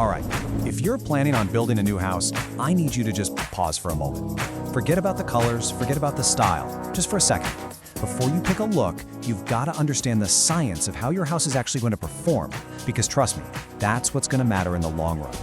All right, if you're planning on building a new house, I need you to just pause for a moment. Forget about the colors, forget about the style, just for a second. Before you pick a look, you've got to understand the science of how your house is actually going to perform, because trust me, that's what's going to matter in the long run.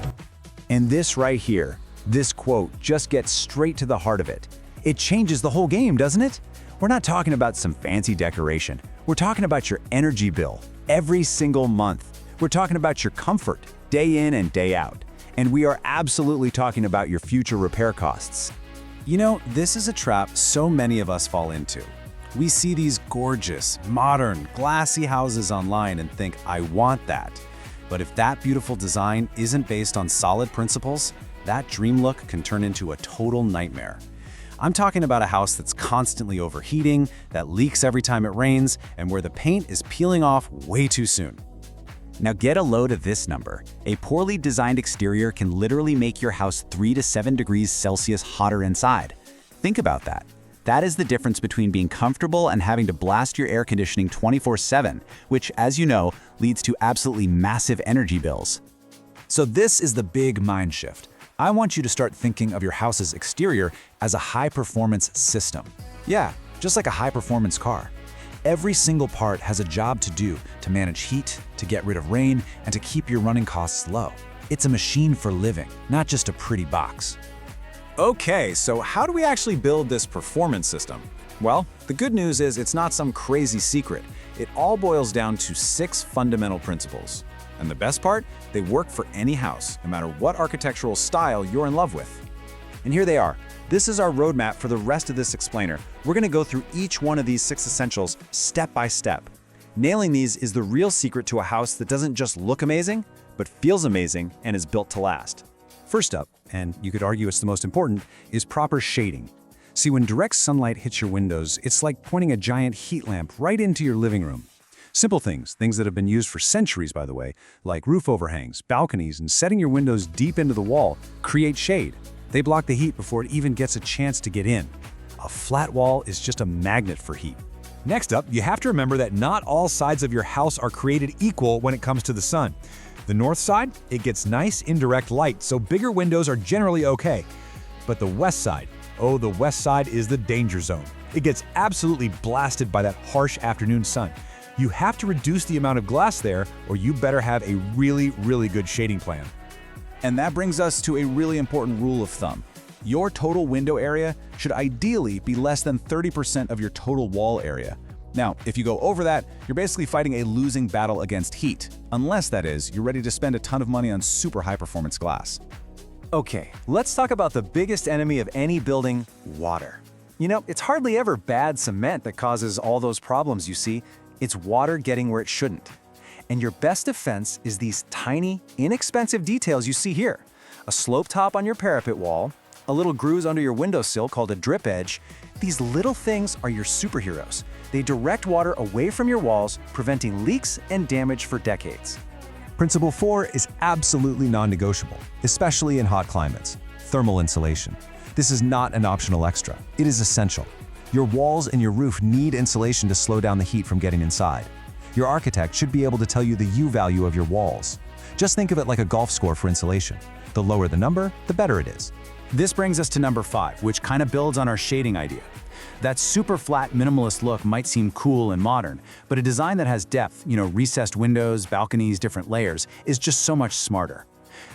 And this right here, this quote just gets straight to the heart of it. It changes the whole game, doesn't it? We're not talking about some fancy decoration. We're talking about your energy bill every single month. We're talking about your comfort day in and day out. And we are absolutely talking about your future repair costs. You know, this is a trap so many of us fall into. We see these gorgeous, modern, glassy houses online and think, I want that. But if that beautiful design isn't based on solid principles, that dream look can turn into a total nightmare. I'm talking about a house that's constantly overheating, that leaks every time it rains, and where the paint is peeling off way too soon. Now get a load of this number. A poorly designed exterior can literally make your house 3 to 7 degrees Celsius hotter inside. Think about that. That is the difference between being comfortable and having to blast your air conditioning 24/7, which, as you know, leads to absolutely massive energy bills. So this is the big mind shift. I want you to start thinking of your house's exterior as a high-performance system. Yeah, just like a high-performance car. Every single part has a job to do to manage heat, to get rid of rain, and to keep your running costs low. It's a machine for living, not just a pretty box. Okay, so how do we actually build this performance system? Well, the good news is it's not some crazy secret. It all boils down to 6 fundamental principles. And the best part, they work for any house, no matter what architectural style you're in love with. And here they are. This is our roadmap for the rest of this explainer. We're going to go through each one of these 6 essentials step by step. Nailing these is the real secret to a house that doesn't just look amazing, but feels amazing and is built to last. First up, and you could argue it's the most important, is proper shading. See, when direct sunlight hits your windows, it's like pointing a giant heat lamp right into your living room. Simple things that have been used for centuries, by the way, like roof overhangs, balconies, and setting your windows deep into the wall, create shade. They block the heat before it even gets a chance to get in. A flat wall is just a magnet for heat. Next up, you have to remember that not all sides of your house are created equal when it comes to the sun. The north side, it gets nice indirect light, so bigger windows are generally okay. But the west side, oh, the west side is the danger zone. It gets absolutely blasted by that harsh afternoon sun. You have to reduce the amount of glass there, or you better have a really, really good shading plan. And that brings us to a really important rule of thumb. Your total window area should ideally be less than 30% of your total wall area. Now, if you go over that, you're basically fighting a losing battle against heat, unless, that is, you're ready to spend a ton of money on super high-performance glass. Okay, let's talk about the biggest enemy of any building, water. You know, it's hardly ever bad cement that causes all those problems you see. It's water getting where it shouldn't. And your best defense is these tiny, inexpensive details you see here. A slope top on your parapet wall, a little grooves under your windowsill called a drip edge. These little things are your superheroes. They direct water away from your walls, preventing leaks and damage for decades. Principle 4 is absolutely non-negotiable, especially in hot climates: thermal insulation. This is not an optional extra. It is essential. Your walls and your roof need insulation to slow down the heat from getting inside. Your architect should be able to tell you the U value of your walls. Just think of it like a golf score for insulation. The lower the number, the better it is. This brings us to number 5, which kind of builds on our shading idea. That super flat minimalist look might seem cool and modern, but a design that has depth, recessed windows, balconies, different layers, is just so much smarter.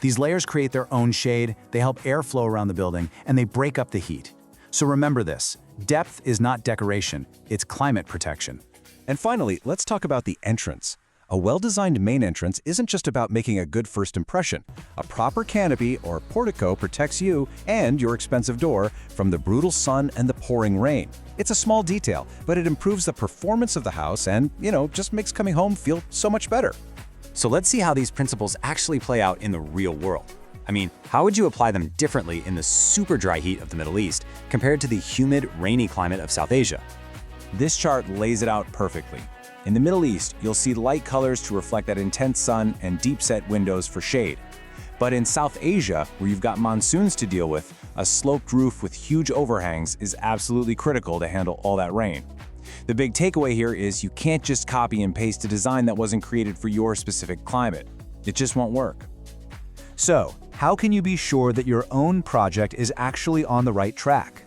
These layers create their own shade, they help airflow around the building, and they break up the heat. So remember this, depth is not decoration, it's climate protection. And finally, let's talk about the entrance. A well-designed main entrance isn't just about making a good first impression. A proper canopy or portico protects you and your expensive door from the brutal sun and the pouring rain. It's a small detail, but it improves the performance of the house and, just makes coming home feel so much better. So let's see how these principles actually play out in the real world. I mean, how would you apply them differently in the super dry heat of the Middle East compared to the humid, rainy climate of South Asia? This chart lays it out perfectly. In the Middle East, you'll see light colors to reflect that intense sun and deep-set windows for shade. But in South Asia, where you've got monsoons to deal with, a sloped roof with huge overhangs is absolutely critical to handle all that rain. The big takeaway here is you can't just copy and paste a design that wasn't created for your specific climate. It just won't work. So, how can you be sure that your own project is actually on the right track?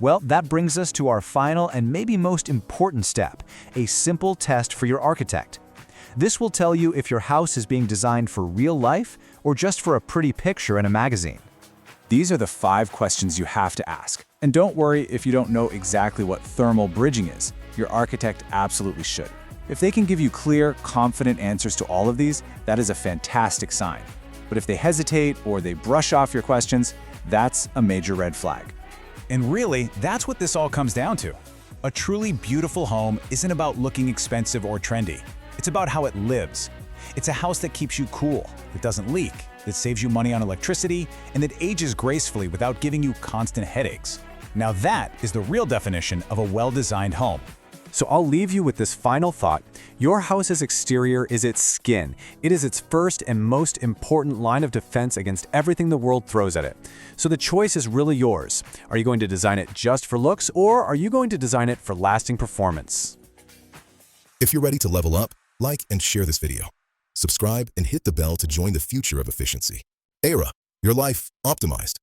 Well, that brings us to our final and maybe most important step, a simple test for your architect. This will tell you if your house is being designed for real life or just for a pretty picture in a magazine. These are the 5 questions you have to ask. And don't worry if you don't know exactly what thermal bridging is. Your architect absolutely should. If they can give you clear, confident answers to all of these, that is a fantastic sign. But if they hesitate or they brush off your questions, that's a major red flag. And really, that's what this all comes down to. A truly beautiful home isn't about looking expensive or trendy. It's about how it lives. It's a house that keeps you cool, that doesn't leak, that saves you money on electricity, and that ages gracefully without giving you constant headaches. Now that is the real definition of a well-designed home. So I'll leave you with this final thought. Your house's exterior is its skin. It is its first and most important line of defense against everything the world throws at it. So the choice is really yours. Are you going to design it just for looks, or are you going to design it for lasting performance? If you're ready to level up, like and share this video. Subscribe and hit the bell to join the future of efficiency. Era, your life optimized.